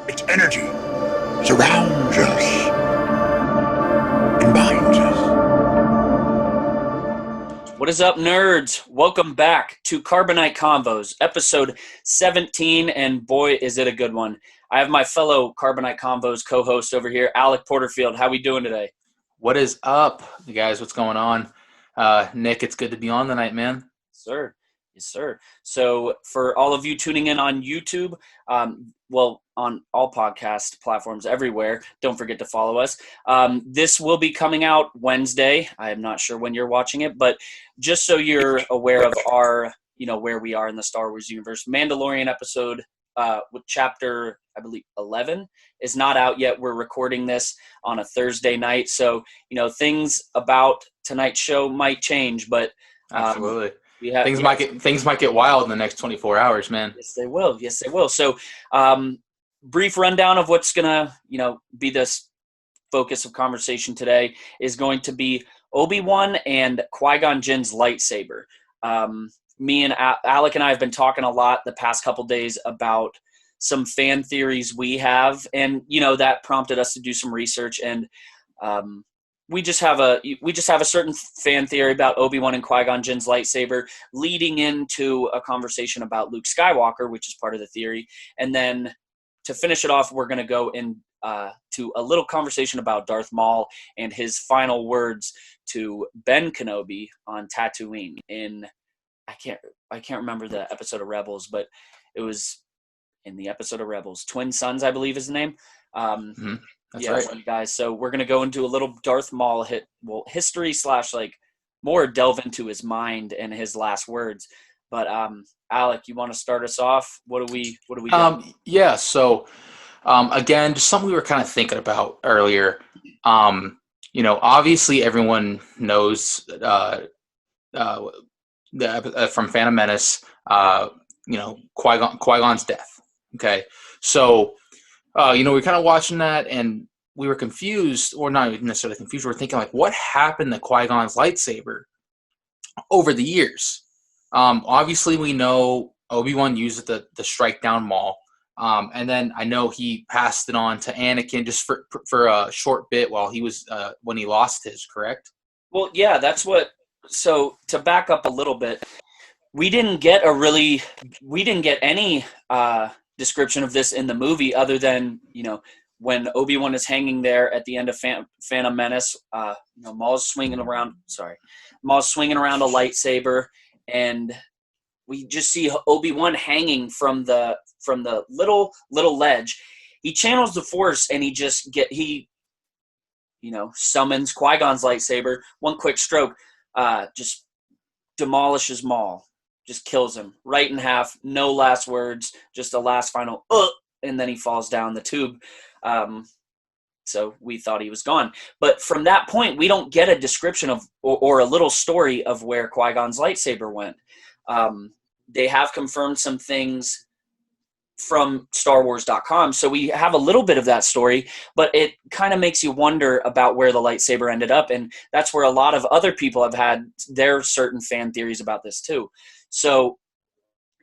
Its energy surrounds us and binds us. What is up, nerds? Welcome back to Carbonite Convos, episode 17, and boy, is it a good one. I have my fellow Carbonite Convos co-host over here, Alec Porterfield. How we doing today? What is up, you guys? What's going on? Nick, it's good to be on tonight, man. Sir. Yes, sir. So for all of you tuning in on YouTube, on all podcast platforms everywhere, don't forget to follow us. This will be coming out Wednesday. I am not sure when you're watching it, but just so you're aware of our, where we are in the Star Wars universe, Mandalorian episode with chapter, I believe, 11 is not out yet. We're recording this on a Thursday night. So, things about tonight's show might change, but absolutely. Things might get wild in the next 24 hours, man. Yes, they will. Yes, they will. So, brief rundown of what's gonna, be this focus of conversation today is going to be Obi-Wan and Qui-Gon Jinn's lightsaber. Me and Alec and I have been talking a lot the past couple days about some fan theories we have, and that prompted us to do some research, and we just have a certain fan theory about Obi-Wan and Qui-Gon Jinn's lightsaber, leading into a conversation about Luke Skywalker, which is part of the theory. And then to finish it off, we're going to go in to a little conversation about Darth Maul and his final words to Ben Kenobi on Tatooine in I can't remember the episode of Rebels, but it was in the episode of Rebels. Twin Sons, I believe is the name. That's right, guys. So we're gonna go into a little Darth Maul history / more delve into his mind and his last words. But Alec, you want to start us off? What do we do? Yeah. So again, just something we were kind of thinking about earlier. Obviously everyone knows from Phantom Menace, Qui-Gon's death. Okay, so. We're kind of watching that, and we were confused, or not even necessarily confused. We were thinking, what happened to Qui-Gon's lightsaber over the years? Obviously, we know Obi-Wan used it to strike down Maul, and then I know he passed it on to Anakin just for a short bit while he was when he lost his. Correct? Well, yeah, that's what. So to back up a little bit, we didn't get any description of this in the movie other than when Obi-Wan is hanging there at the end of Phantom Menace. Maul's swinging around a lightsaber, and we just see Obi-Wan hanging from the little ledge. He channels the Force, and he summons Qui-Gon's lightsaber. One quick stroke just demolishes Maul. Just kills him right in half. No last words, just a last final, and then he falls down the tube. So we thought he was gone. But from that point, we don't get a description of or a little story of where Qui-Gon's lightsaber went. They have confirmed some things from StarWars.com, so we have a little bit of that story, but it kind of makes you wonder about where the lightsaber ended up, and that's where a lot of other people have had their certain fan theories about this too. So,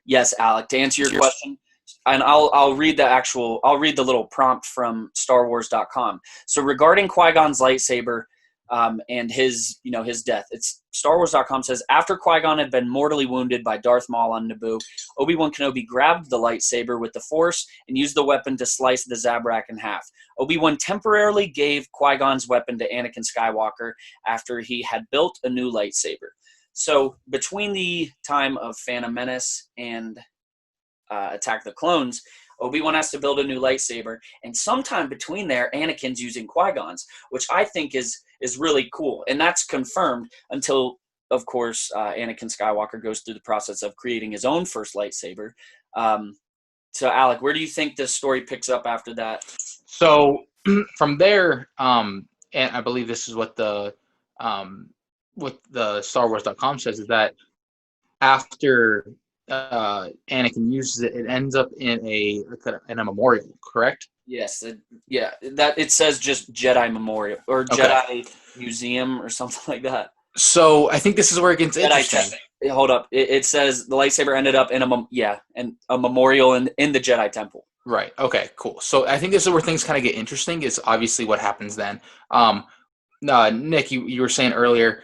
yes, Alec, to answer your question, and I'll read the little prompt from StarWars.com. So regarding Qui-Gon's lightsaber and his death, it's StarWars.com says, after Qui-Gon had been mortally wounded by Darth Maul on Naboo, Obi-Wan Kenobi grabbed the lightsaber with the Force and used the weapon to slice the Zabrak in half. Obi-Wan temporarily gave Qui-Gon's weapon to Anakin Skywalker after he had built a new lightsaber. So between the time of Phantom Menace and Attack the Clones, Obi-Wan has to build a new lightsaber, and sometime between there, Anakin's using Qui-Gon's, which I think is really cool. And that's confirmed until, of course, Anakin Skywalker goes through the process of creating his own first lightsaber. So, Alec, where do you think this story picks up after that? So from there, and I believe this is what the StarWars.com says, is that after Anakin uses it, it ends up in a memorial, correct? Yes, it says just Jedi Memorial or Jedi Museum or something like that. So I think this is where it gets interesting. Hold up, it says the lightsaber ended up in a memorial in the Jedi Temple. Right. Okay, cool. So I think this is where things kind of get interesting is obviously what happens then. Nick, you were saying earlier,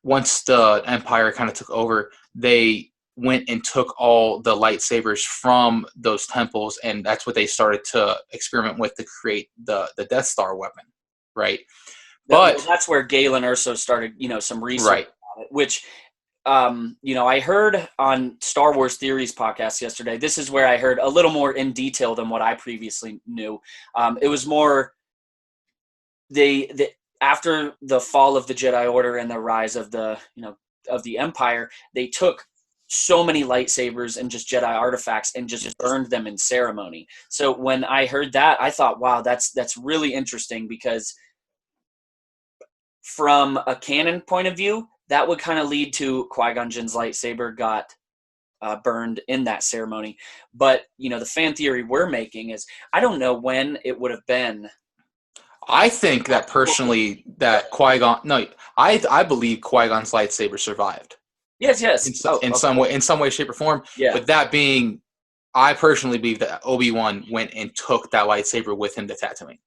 once the Empire kind of took over, they went and took all the lightsabers from those temples, and that's what they started to experiment with to create the Death Star weapon, right? But That's where Galen Erso started, some research right, on it, which, I heard on Star Wars Theories podcast yesterday. This is where I heard a little more in detail than what I previously knew. It was more after the fall of the Jedi Order and the rise of of the Empire, they took so many lightsabers and just Jedi artifacts and just burned them in ceremony. So when I heard that, I thought, wow, that's really interesting, because from a canon point of view, that would kind of lead to Qui-Gon Jinn's lightsaber got burned in that ceremony. But, the fan theory we're making is, I don't know when it would have been. I think that personally that Qui-Gon, no, I believe Qui-Gon's lightsaber survived. Yes. In some way, shape, or form. Yeah. But that being, I personally believe that Obi-Wan went and took that lightsaber with him to Tatooine.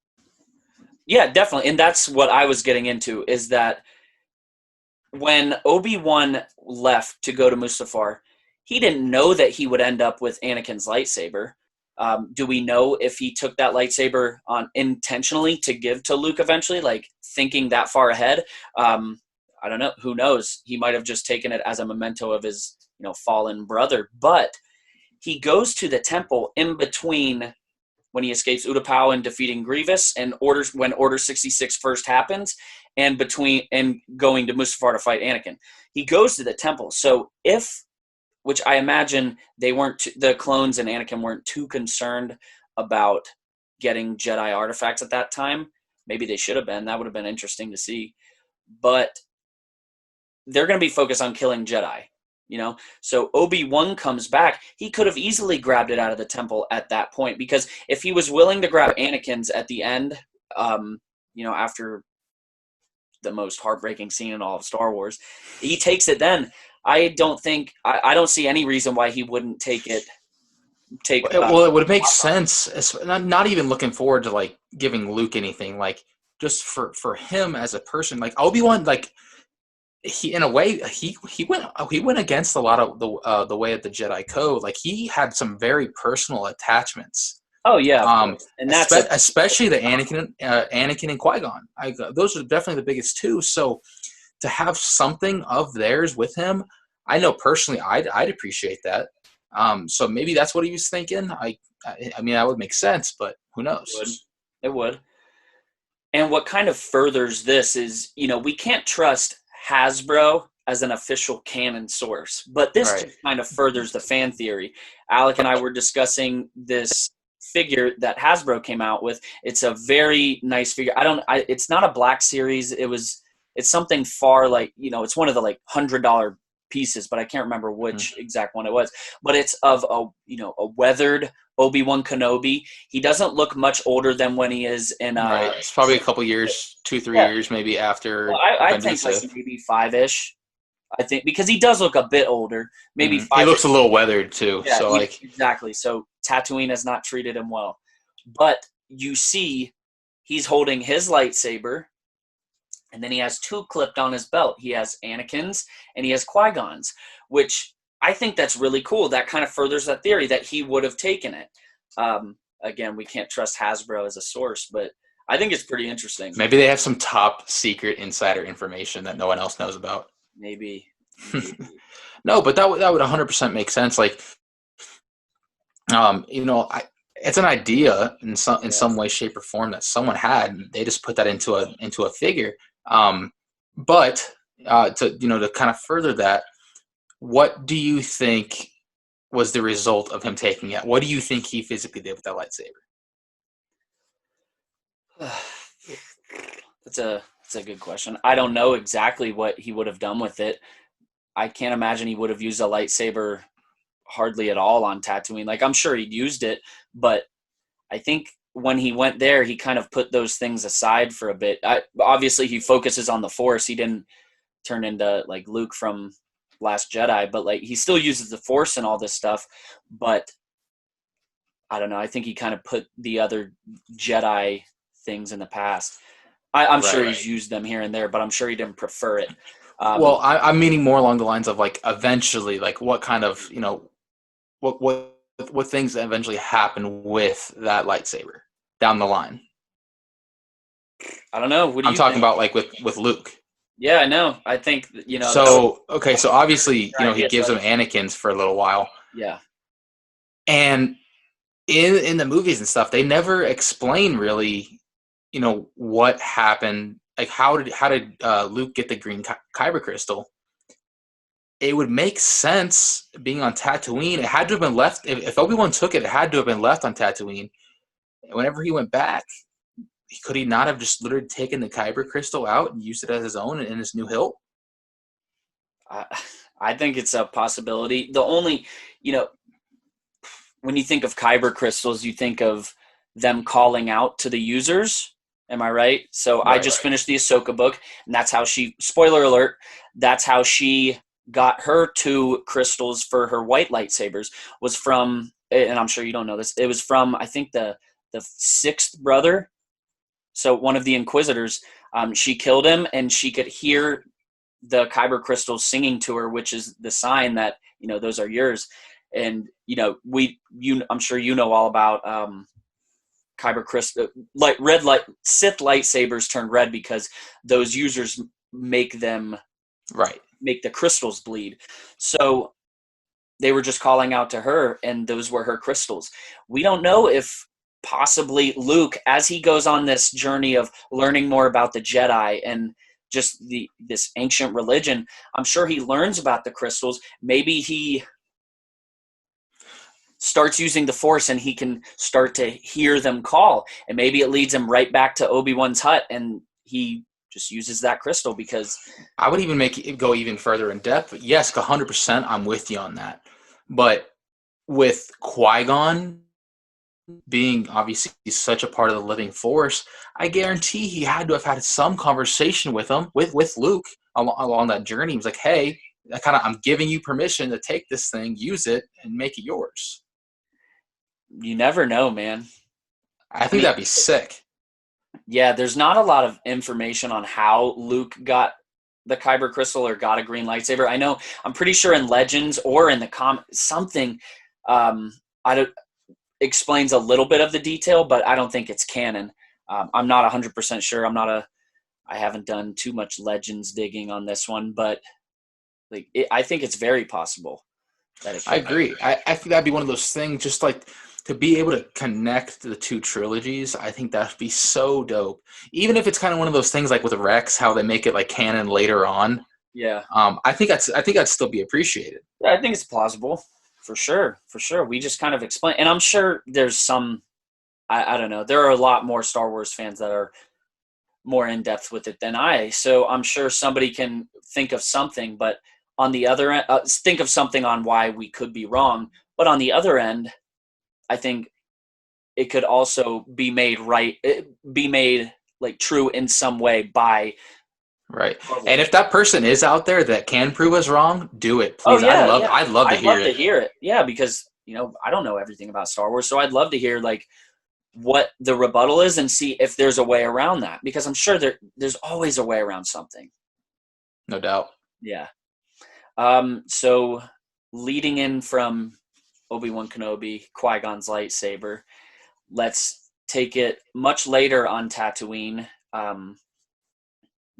Yeah, definitely. And that's what I was getting into, is that when Obi-Wan left to go to Mustafar, he didn't know that he would end up with Anakin's lightsaber. Do we know if he took that lightsaber on intentionally to give to Luke eventually, like thinking that far ahead? I don't know. Who knows? He might have just taken it as a memento of his, fallen brother. But he goes to the temple in between when he escapes Utapau and defeating Grievous, and when Order 66 first happens, and going to Mustafar to fight Anakin. He goes to the temple. So which I imagine the clones and Anakin weren't too concerned about getting Jedi artifacts at that time. Maybe they should have been. That would have been interesting to see. But they're going to be focused on killing Jedi, So Obi-Wan comes back. He could have easily grabbed it out of the temple at that point, because if he was willing to grab Anakin's at the end, after the most heartbreaking scene in all of Star Wars, he takes it then. I don't see any reason why he wouldn't take it. Well, it would make sense. Not even looking forward to like giving Luke anything, like just for him as a person, like Obi-Wan, like he in a way he went against a lot of the way of the Jedi code. Like he had some very personal attachments. Oh yeah, and that's especially the Anakin and Qui-Gon. Those are definitely the biggest two. So to have something of theirs with him, I know personally I'd appreciate that. So maybe that's what he was thinking. I mean, that would make sense, but who knows? It would. And what kind of furthers this is, we can't trust Hasbro as an official canon source, but this just kind of furthers the fan theory. Alec and I were discussing this figure that Hasbro came out with. It's a very nice figure. It's not a Black Series. It's something far like, it's one of the like $100 pieces, but I can't remember which exact one it was. But it's of a weathered Obi-Wan Kenobi. He doesn't look much older than when he is in. It's probably a couple years, 2-3 years maybe after. Well, I think like maybe 5-ish. I think because he does look a bit older, maybe 5. He looks a little weathered too. Yeah, so exactly. So Tatooine has not treated him well, but you see, he's holding his lightsaber. And then he has 2 clipped on his belt. He has Anakin's and he has Qui-Gon's, which I think that's really cool. That kind of furthers that theory that he would have taken it. Again, we can't trust Hasbro as a source, but I think it's pretty interesting. Maybe they have some top secret insider information that no one else knows about. Maybe. No, but that would 100% make sense. Like, it's an idea in some way, shape, or form that someone had. They just put that into a figure. But to kind of further that, what do you think was the result of him taking it? What do you think he physically did with that lightsaber? That's a good question. I don't know exactly what he would have done with it. I can't imagine he would have used a lightsaber hardly at all on Tatooine. Like, I'm sure he'd used it, but I think when he went there, he kind of put those things aside for a bit. Obviously, he focuses on the Force. He didn't turn into like Luke from Last Jedi, but like he still uses the Force and all this stuff. But I don't know. I think he kind of put the other Jedi things in the past. I'm sure he's used them here and there, but I'm sure he didn't prefer it. Well, I'm meaning more along the lines of like eventually, like what kind of, you know, what things eventually happen with that lightsaber down the line. I don't know. What do I'm you talking think? about like with Luke. Yeah, I know. I think, you know. So okay, so obviously, you know, he idea, gives so him Anakin's for a little while, yeah. and in the movies and stuff, they never explain really, you know, what happened. Like how did Luke get the green kyber crystal? It would make sense being on Tatooine. It had to have been left. If Obi-Wan took it, it had to have been left on Tatooine. Whenever he went back, could he not have just literally taken the kyber crystal out and used it as his own in his new hilt? I think it's a possibility. The only, you know, when you think of kyber crystals, you think of them calling out to the users. Am I right? So I just finished the Ahsoka book, and that's how she, spoiler alert, that's how she got her 2 crystals for her white lightsabers, was from, and I'm sure you don't know this, it was from, I think, the 6th brother. So one of the Inquisitors, she killed him, and she could hear the kyber crystals singing to her, which is the sign that, you know, those are yours. And, you know, I'm sure you know all about kyber crystal, like red light Sith lightsabers turn red because those users make them make the crystals bleed. So they were just calling out to her, and those were her crystals. We don't know if possibly Luke, as he goes on this journey of learning more about the Jedi and just this ancient religion, I'm sure he learns about the crystals. Maybe he starts using the Force and he can start to hear them call, and maybe it leads him right back to Obi-Wan's hut, and he just uses that crystal. Because I would even make it go even further in depth. But yes, 100%, I'm with you on that. But with Qui-Gon being obviously such a part of the living Force, I guarantee he had to have had some conversation with him, with Luke along that journey. He was like, "Hey, I'm giving you permission to take this thing, use it, and make it yours." you never know, man. I think that'd be sick. Yeah, there's not a lot of information on how Luke got the kyber crystal or got a green lightsaber. I'm pretty sure in Legends or in the something explains a little bit of the detail, but I don't think it's canon. I'm not 100% sure. I haven't done too much Legends digging on this one, but I think it's very possible that it could. I agree. I think that'd be one of those things, just like to be able to connect the 2 trilogies. I think that'd be so dope. Even if it's kind of one of those things like with Rex, how they make it like canon later on. Yeah. I think that'd still be appreciated. Yeah, I think it's plausible. For sure. We just kind of explain, and I'm sure there's some, I don't know, there are a lot more Star Wars fans that are more in depth with it than I. So I'm sure somebody can think of something, but on the other end, think of something on why we could be wrong. But on the other end, I think it could also be made like true in some way by. Right. And if that person is out there that can prove us wrong, do it, please. Oh, yeah, I'd love to hear it. Yeah, because, you know, I don't know everything about Star Wars, so I'd love to hear like what the rebuttal is and see if there's a way around that, because I'm sure there's always a way around something. No doubt. Yeah. So leading in from Obi-Wan Kenobi, Qui-Gon's lightsaber, let's take it much later on Tatooine,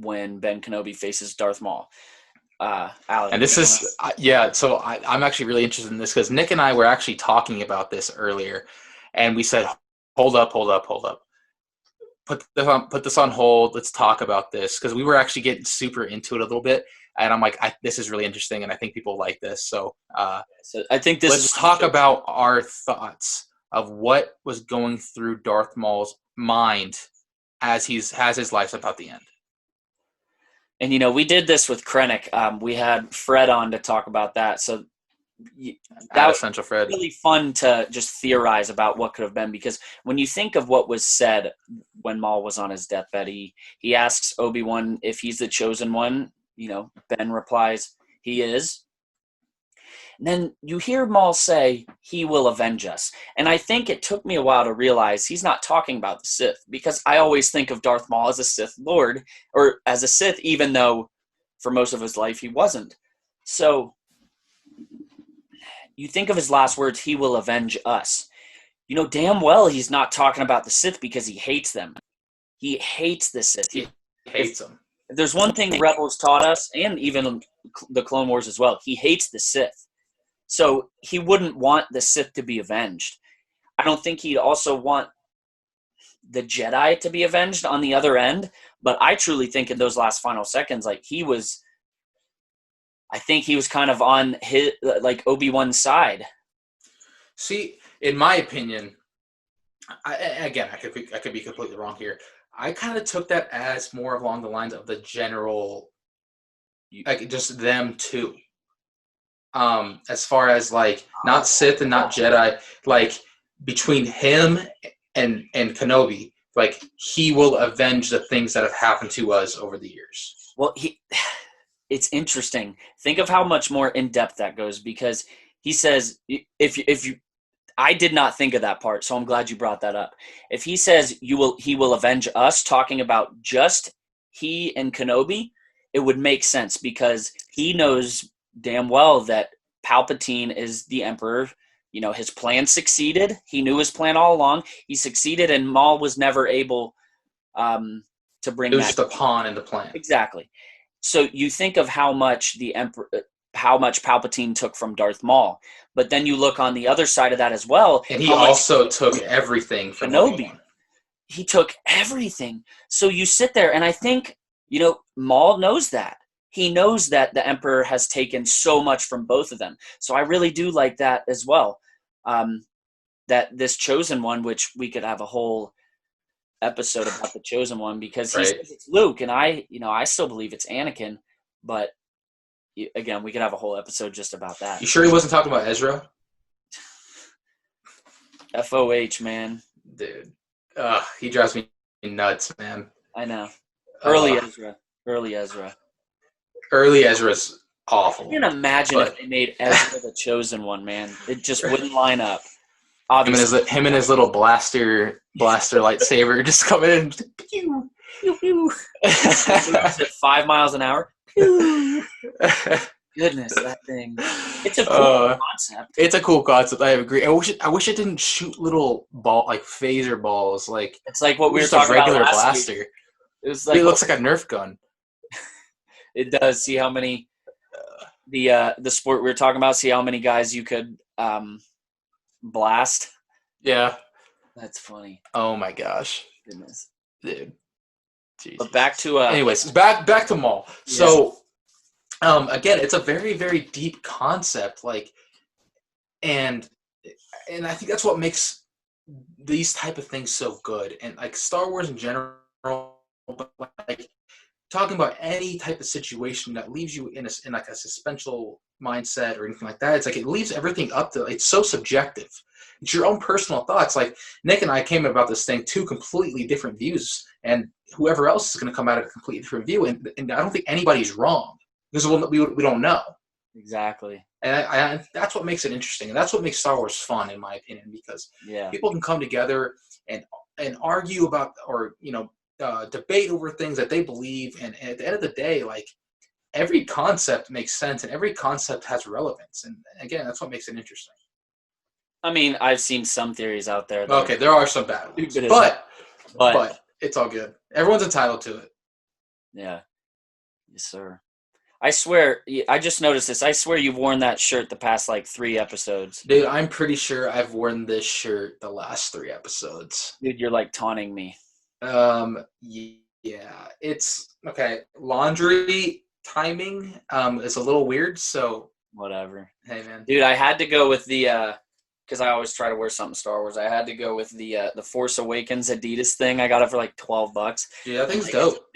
when Ben Kenobi faces Darth Maul. Alan, and this is so I'm actually really interested in this because Nick and I were actually talking about this earlier, and we said, hold up, put this on hold, let's talk about this, because we were actually getting super into it a little bit, and I'm like, this is really interesting, and I think people like this, so I think let's talk about our thoughts of what was going through Darth Maul's mind as he has his life about the end. And, you know, we did this with Krennic. We had Fred on to talk about that. So that was Essential Fred. Really fun to just theorize about what could have been, because when you think of what was said when Maul was on his deathbed, he asks Obi-Wan if he's the chosen one. You know, Ben replies, he is. And then you hear Maul say, he will avenge us. And I think it took me a while to realize he's not talking about the Sith, because I always think of Darth Maul as a Sith Lord, or as a Sith, even though for most of his life he wasn't. So you think of his last words, he will avenge us. You know damn well he's not talking about the Sith because he hates them. He hates the Sith. He hates them. If there's one thing Rebels taught us, and even the Clone Wars as well, he hates the Sith. So he wouldn't want the Sith to be avenged. I don't think he'd also want the Jedi to be avenged on the other end, but I truly think in those last final seconds, like I think he was kind of on his, like, Obi-Wan's side. See, in my opinion, I could be completely wrong here. I kind of took that as more along the lines of the general, like, just them two. As far as, like, not Sith and not Jedi, like, between him and Kenobi, like, he will avenge the things that have happened to us over the years. Well, it's interesting. Think of how much more in depth that goes, because he says, if you, I did not think of that part, so I'm glad you brought that up. If he says he will avenge us, talking about just he and Kenobi, it would make sense, because he knows damn well that Palpatine is the Emperor. You know, his plan succeeded. He knew his plan all along. He succeeded, and Maul was never able to bring that. It was just a pawn in the plan. Exactly. So you think of how much how much Palpatine took from Darth Maul, but then you look on the other side of that as well. And he also took everything from Kenobi. Obi-Wan. He took everything. So you sit there, and I think, you know, Maul knows that. He knows that the Emperor has taken so much from both of them. So I really do like that as well. That this Chosen One, which we could have a whole episode about the Chosen One, because he says it's Luke, and I still believe it's Anakin, but again, we could have a whole episode just about that. You sure he wasn't talking about Ezra? FOH, man. Dude. He drives me nuts, man. I know. Early Ezra. Early Ezra's awful. I can imagine if they made Ezra the Chosen One, man. It just wouldn't line up. Obviously. Him and his little blaster lightsaber just coming in. Pew, pew, pew. At 5 miles an hour. Pew. Goodness, that thing. It's a cool concept. It's a cool concept. I agree. I wish it didn't shoot little phaser balls. Like, it's like what we were talking about last blaster. Week. It was like, it looks like a Nerf gun. It does. See how many the sport we were talking about. See how many guys you could blast. Yeah, that's funny. Oh my gosh, goodness, dude. Jesus. But back to anyways, back to Maul. Yes. So again, it's a very, very deep concept. Like, and I think that's what makes these type of things so good. And like Star Wars in general, but like talking about any type of situation that leaves you in like a suspenseful mindset or anything like that, it's like it leaves everything up to, it's so subjective. It's your own personal thoughts. Like Nick and I came about this thing two completely different views, and whoever else is going to come out of a completely different view. And I don't think anybody's wrong, because we don't know. Exactly. And that's what makes it interesting, and that's what makes Star Wars fun, in my opinion, because people can come together and argue about, or debate over things that they believe, and at the end of the day, like, every concept makes sense and every concept has relevance, and again, that's what makes it interesting. I mean, I've seen some theories out there. Okay, there are some bad ones, but it's all good. Everyone's entitled to it. Yeah. Yes, sir. I swear, I just noticed this. I swear you've worn that shirt the past, like, 3 episodes. Dude, I'm pretty sure I've worn this shirt the last 3 episodes. Dude, you're, like, taunting me. Yeah. It's, okay, laundry timing is a little weird, so. Whatever. Hey, man. Dude, I had to go with the, because I always try to wear something Star Wars. I had to go with the Force Awakens Adidas thing. I got it for like $12. Yeah, that thing's dope.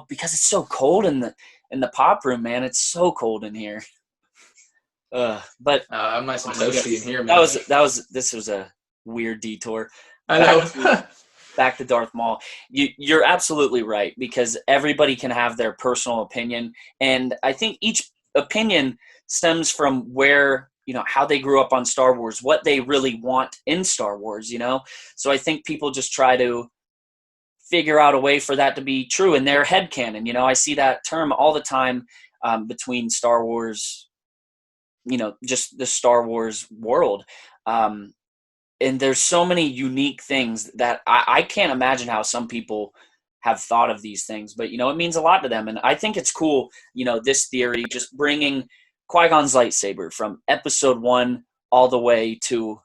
Because it's so cold in the pop room, man. It's so cold in here. But I'm nice and toasty in here, man. This was a weird detour. I know. Back to Darth Maul. You're absolutely right, because everybody can have their personal opinion, and I think each opinion stems from where how they grew up on Star Wars, what they really want in Star Wars, So I think people just try to figure out a way for that to be true in their headcanon. I see that term all the time between Star Wars, just the Star Wars world. And there's so many unique things that I can't imagine how some people have thought of these things, but, it means a lot to them. And I think it's cool, this theory, just bringing Qui-Gon's lightsaber from episode 1 all the way to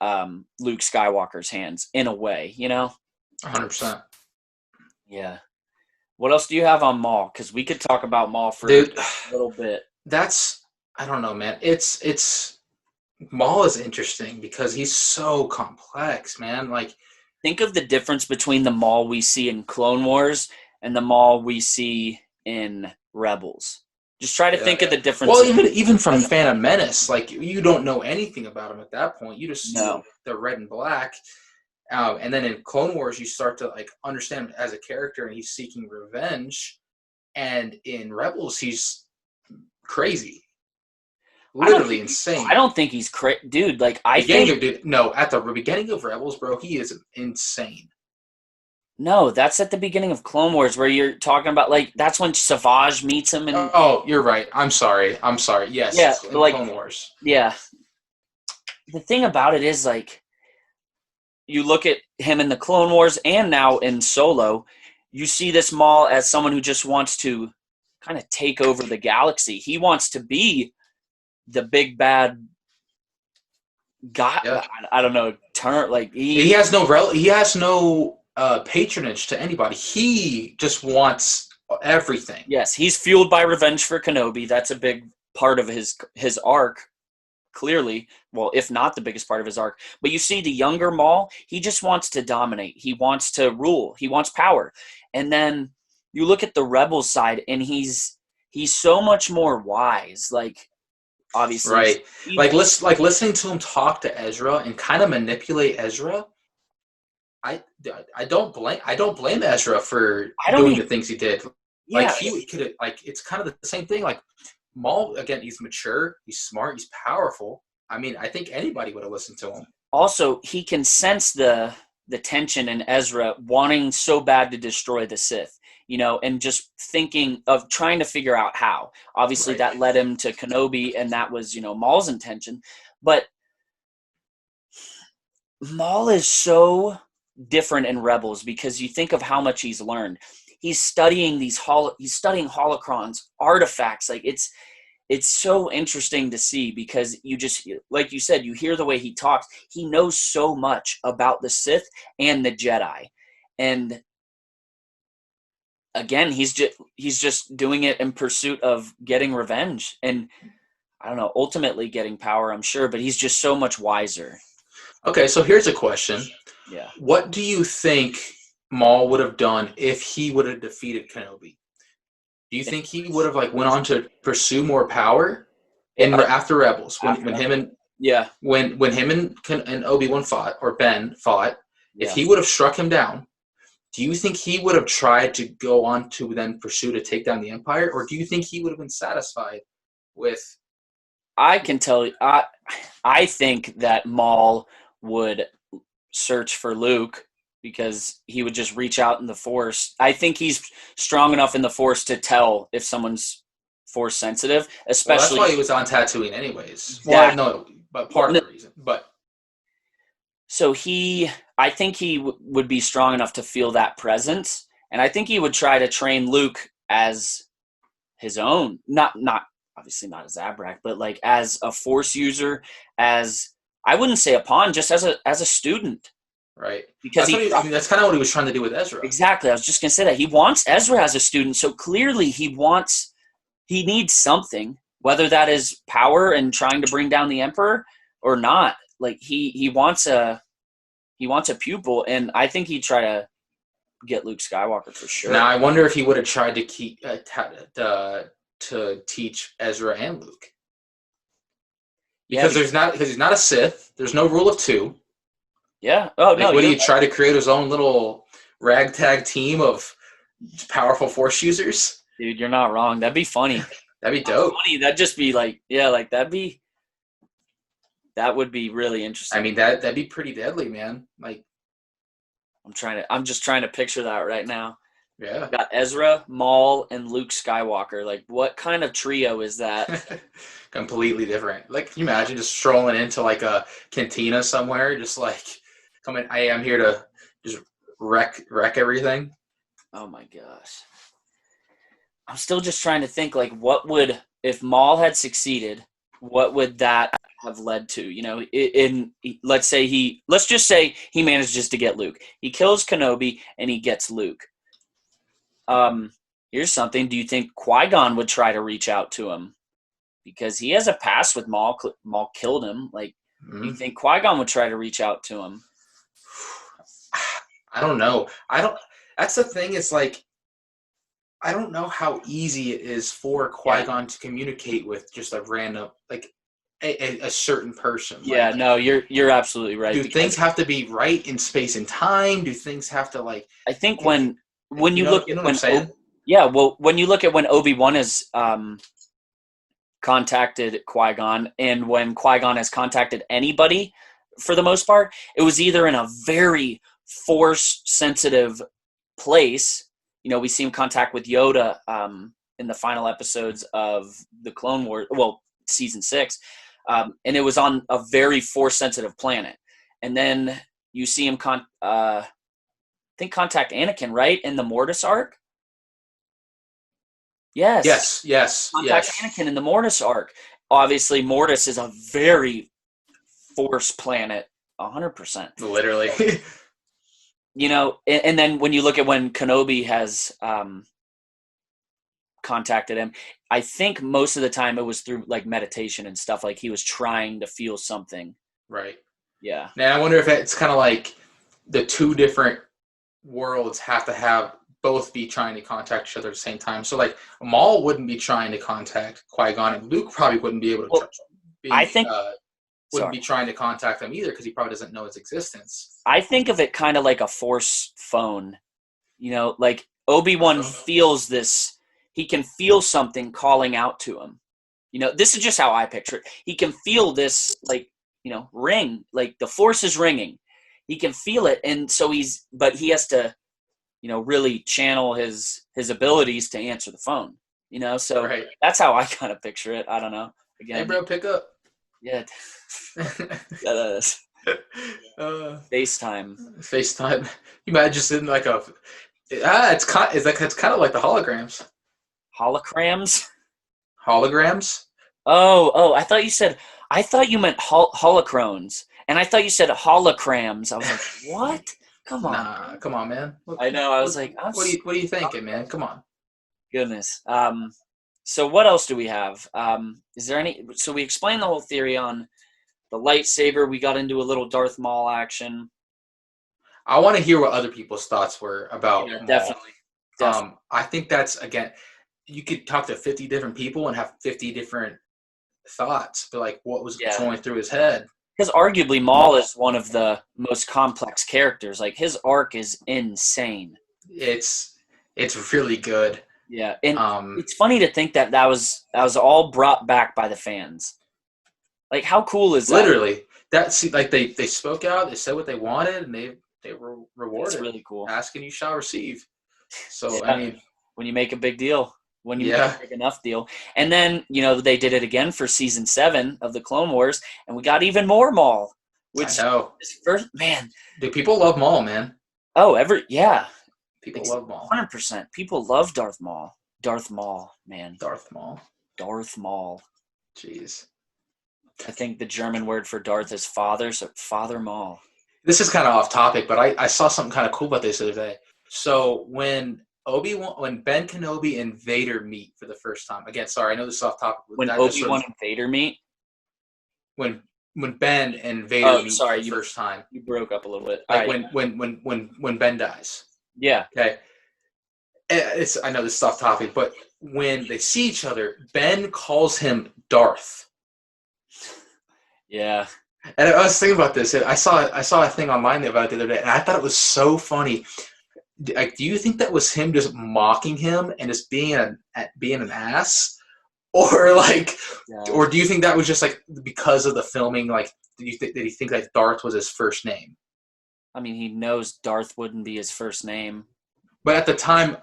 Luke Skywalker's hands in a way, 100%. Yeah. What else do you have on Maul? Because we could talk about Maul for Dude, a little bit. I don't know, man. It's Maul is interesting because he's so complex, man. Like, think of the difference between the Maul we see in Clone Wars and the Maul we see in Rebels. Just try to think of the difference. Well, even from Phantom Menace, like, you don't know anything about him at that point. You just see the red and black. And then in Clone Wars, you start to, like, understand him as a character, and he's seeking revenge. And in Rebels, he's crazy. Literally insane. I don't think he's crazy. Dude, like, at the beginning of Rebels, bro, he is insane. No, that's at the beginning of Clone Wars where you're talking about, like, that's when Savage meets him. And oh, you're right. I'm sorry. Yes. Yeah, like, Clone Wars. Yeah. The thing about it is, like, you look at him in the Clone Wars and now in Solo, you see this Maul as someone who just wants to kind of take over the galaxy. He wants to be the big bad guy. Yeah. I don't know. He has no patronage to anybody. He just wants everything. Yes, he's fueled by revenge for Kenobi. That's a big part of his arc, clearly. Well, if not the biggest part of his arc. But you see the younger Maul, he just wants to dominate. He wants to rule. He wants power. And then you look at the Rebel side, and he's so much more wise. Like, obviously, right? Like listening to him talk to Ezra and kind of manipulate Ezra. I don't blame Ezra for doing the things he did. Yeah. Like, he could, like, it's kind of the same thing. Like, Maul, again, he's mature, he's smart, he's powerful. I mean, I think anybody would have listened to him. Also, he can sense the tension in Ezra wanting so bad to destroy the Sith, and just thinking of trying to figure out how. Obviously, right. That led him to Kenobi, and that was, Maul's intention. But Maul is so different in Rebels because you think of how much he's learned. He's studying he's studying holocrons, artifacts. Like, it's so interesting to see because you just, like you said, you hear the way he talks. He knows so much about the Sith and the Jedi. And again, he's just doing it in pursuit of getting revenge and, I don't know, ultimately getting power, I'm sure, but he's just so much wiser. Okay, so here's a question. Yeah. What do you think Maul would have done if he would have defeated Kenobi? Do you think he would have, like, went on to pursue more power after Rebels when him and Obi-Wan fought, or Ben fought? If he would have struck him down, do you think he would have tried to go on to then pursue to take down the Empire, or do you think he would have been satisfied with? I can tell you, I think that Maul would search for Luke because he would just reach out in the Force. I think he's strong enough in the Force to tell if someone's Force sensitive, especially. Well, that's why he was on Tatooine anyways. Well, no, but part of the reason. But so I think he would be strong enough to feel that presence, and I think he would try to train Luke as his own, not obviously not as Zabrak, but like as a Force user, as I wouldn't say a pawn, just as a student. Right. Because that's kind of what he was trying to do with Ezra. Exactly. I was just going to say that. He wants Ezra as a student, so clearly he needs something, whether that is power and trying to bring down the Emperor or not. Like, he wants a pupil, and I think he'd try to get Luke Skywalker for sure. Now, I wonder if he would have tried to keep to teach Ezra and Luke. Because he's not a Sith. There's no rule of two. Yeah. Oh, no. Would he try to create his own little ragtag team of powerful Force users? Dude, you're not wrong. That'd be funny. That'd be dope. Funny. That'd just be like, yeah, like that'd be That would be really interesting. I mean, that'd be pretty deadly, man. Like, I'm just trying to picture that right now. yeah. We got Ezra, Maul, and Luke Skywalker. Like, what kind of trio is that? Completely different. Like, can you imagine just strolling into like a cantina somewhere, just like coming, hey, I'm here to just wreck everything. Oh my gosh. I'm still just trying to think, like, if Maul had succeeded, what would that have led to? You know, let's just say he manages to get Luke. He kills Kenobi and he gets Luke. Here's something. Do you think Qui-Gon would try to reach out to him? Because he has a past with Maul. Maul killed him. Like, do you think Qui-Gon would try to reach out to him? I don't know. That's the thing. It's like, I don't know how easy it is for Qui-Gon to communicate with just a random, like, a certain person. Yeah, like, no, you're absolutely right. Do things have to be right in space and time? Do things have to, like? I think when you look at what I'm saying? when you look at when Obi-Wan has contacted Qui-Gon, and when Qui-Gon has contacted anybody, for the most part, it was either in a very force-sensitive place. You know, we see him contact with Yoda in the final episodes of the Clone Wars, season 6, and it was on a very force-sensitive planet. And then you see him contact Anakin, right, in the Mortis arc. Yes. Contact Anakin in the Mortis arc. Obviously, Mortis is a very force planet, 100%. Literally. You know, and then when you look at when Kenobi has contacted him, I think most of the time it was through like meditation and stuff. Like he was trying to feel something. Right. Yeah. Now I wonder if it's kind of like the two different worlds have to both be trying to contact each other at the same time. So like Maul wouldn't be trying to contact Qui-Gon, and Luke probably wouldn't be able to. Wouldn't be trying to contact them either because he probably doesn't know its existence. I think of it kind of like a force phone. You know, like Obi-Wan feels this. He can feel something calling out to him. You know, this is just how I picture it. He can feel this, like, you know, ring. Like the force is ringing. He can feel it, and so he has to, you know, really channel his abilities to answer the phone. You know, so that's how I kind of picture it. I don't know. Again, hey, bro, pick up. Yeah. That is. FaceTime. You might just in like it's kind of like the holograms. Holograms. Oh! I thought you meant holocrones, and I thought you said holograms. I was like, what? Come on. Nah, come on, man. I know. I was like, what are you thinking, man? Come on. Goodness. So what else do we have? Is there any? So we explained the whole theory on the lightsaber. We got into a little Darth Maul action. I want to hear what other people's thoughts were about Maul. Definitely. I think that's, again, you could talk to 50 different people and have 50 different thoughts, but like what was going through his head. Because arguably Maul is one of the most complex characters. Like his arc is insane. It's really good. Yeah, and it's funny to think that was all brought back by the fans. Like, how cool is that? Literally, like they spoke out, they said what they wanted, and they were rewarded. It's really cool. Ask and you shall receive. So yeah. I mean, when you make a big deal, when you make a big enough deal, and then they did it again for season 7 of the Clone Wars, and we got even more Maul. Which I know. Man, do people love Maul, man? Oh, People love Maul. 100%. People love Darth Maul. Darth Maul, man. Darth Maul. Jeez. I think the German word for Darth is father, so Father Maul. This is kind of off topic, but I saw something kind of cool about this the other day. So when Ben Kenobi and Vader meet for the first time, again, sorry, I know this is off topic. When Obi-Wan and Vader meet? When Ben and Vader meet for the first time. You broke up a little bit. Like when Ben dies. Yeah. Okay. I know this is off topic, but when they see each other, Ben calls him Darth. Yeah. And I was thinking about this. And I saw a thing online about it the other day, and I thought it was so funny. Like, do you think that was him just mocking him and just being an ass, Or like, Yeah. or do you think that was just like because of the filming? Like, did he think that Darth was his first name? I mean, he knows Darth wouldn't be his first name. But at the time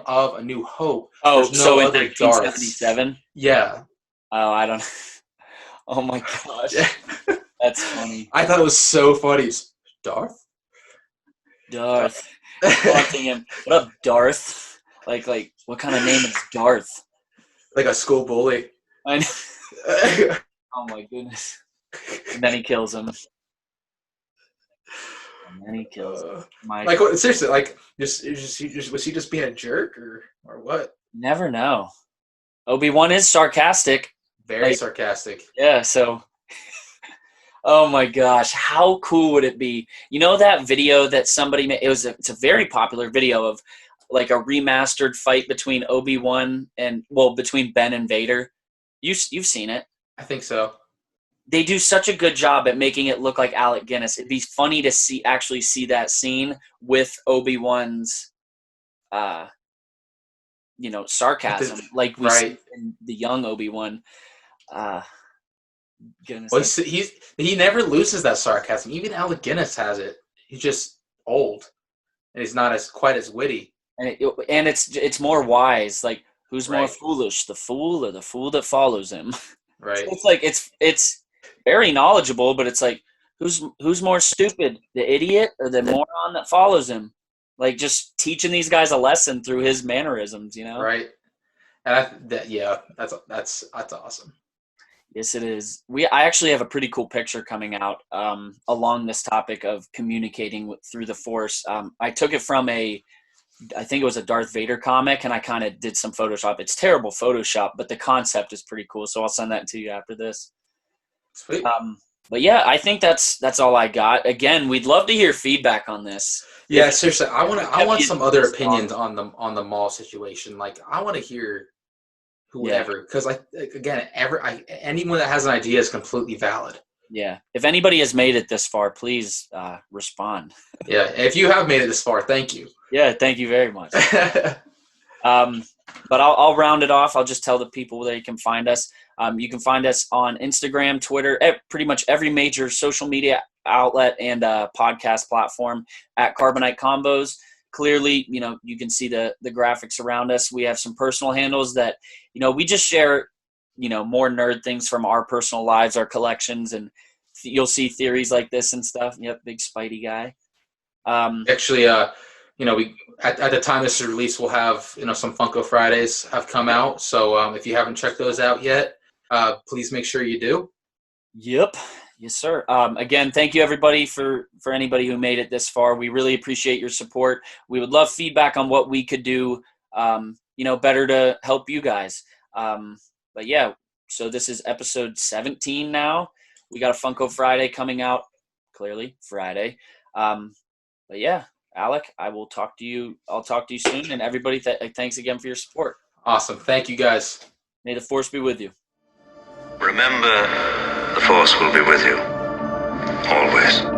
of A New Hope, Oh, there's no so in other 1977? Darths. Yeah. Oh, I don't. Oh my gosh, that's funny. I thought it was so funny. Darth? Darth, taunting him. What up, Darth? Like, what kind of name is Darth? Like a school bully. I know. Oh my goodness. And then he kills him. Like, seriously, like, was he just being a jerk or what? Never know. Obi-Wan is sarcastic. Very sarcastic. Yeah, so. Oh my gosh, how cool would it be? You know that video that somebody made? It's a very popular video of like a remastered fight between Obi-Wan between Ben and Vader. You've seen it. I think so. They do such a good job at making it look like Alec Guinness. It'd be funny to actually see that scene with Obi-Wan's, sarcasm, like we see in the young Obi-Wan. Goodness. Well, he never loses that sarcasm. Even Alec Guinness has it. He's just old, and he's not quite as witty. And it's more wise. Like, who's more foolish, the fool or the fool that follows him? Right. So it's like it's very knowledgeable, but it's like who's more stupid, the idiot or the moron that follows him? Like, just teaching these guys a lesson through his mannerisms, you know? Right. And that's awesome. Yes, it is. I actually have a pretty cool picture coming out along this topic of communicating through the Force. I took it from I think it was a Darth Vader comic, and I kind of did some Photoshop. It's terrible Photoshop, but the concept is pretty cool. So I'll send that to you after this. Sweet. But yeah, I think that's all I got. Again, we'd love to hear feedback on this. Yeah, seriously, I want some other opinions on the Maul situation. Like, I want to hear whoever, because anyone that has an idea is completely valid. Yeah, if anybody has made it this far, please respond. Yeah, if you have made it this far, thank you. Yeah, thank you very much. But I'll round it off. I'll just tell the people where you can find us. You can find us on Instagram, Twitter, pretty much every major social media outlet and podcast platform at Carbonite Convos. Clearly, you can see the graphics around us. We have some personal handles that, we just share, more nerd things from our personal lives, our collections, and you'll see theories like this and stuff. Yep, big Spidey guy. Actually, we at the time this is released, we'll have some Funko Fridays have come out. So if you haven't checked those out yet, please make sure you do. Yep. Yes, sir. Again, thank you everybody for anybody who made it this far. We really appreciate your support. We would love feedback on what we could do, better to help you guys. But yeah, so this is episode 17 now. We got a Funko Friday coming out, clearly Friday. But yeah, Alec, I'll talk to you soon. And everybody, thanks again for your support. Awesome. Thank you guys. May the Force be with you. Remember, the Force will be with you. Always.